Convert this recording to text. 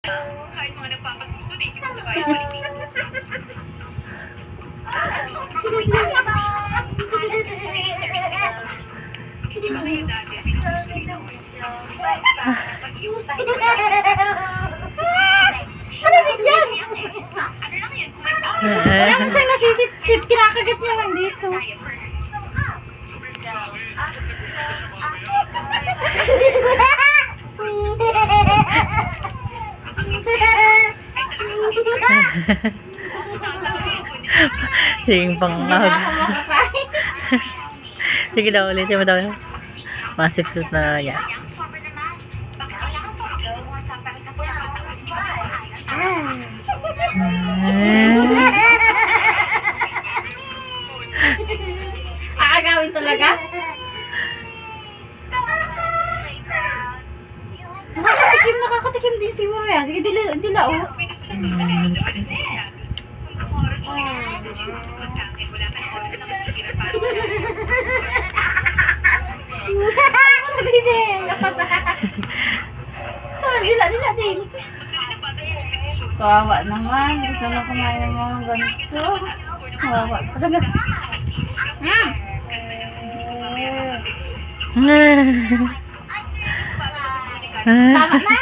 Kahit mga nagpapasuso, hindi ko sa bayan pa rin dito. Hindi ba kayo dati pinasusuloy na oil? Pag-iwan, hindi ba ano lang yan? Wala man siyang nasisip-sip, kinakagat niya lang dito. Sige pang sige daw ulit. Sige daw. Masipsus na yan. Aagawin talaga? Nakakatikim din siguro yan. Sige, dila oh. May gusto na doon, talagang gagawin ng status. Kung buong oras mo nagiging sa Jesus tungkol sa akin, wala ka ng oras na matitira para sa akin. Dila din. Magdala ng bata sa kompetisyon. Kawawa naman. Gusto na kumain ng mga ganito. Kawawa. Talaga. Kalma lang, hindi ko mamaya makapekto. Gusto ko pa malabas mo ni Carlos. Sama na?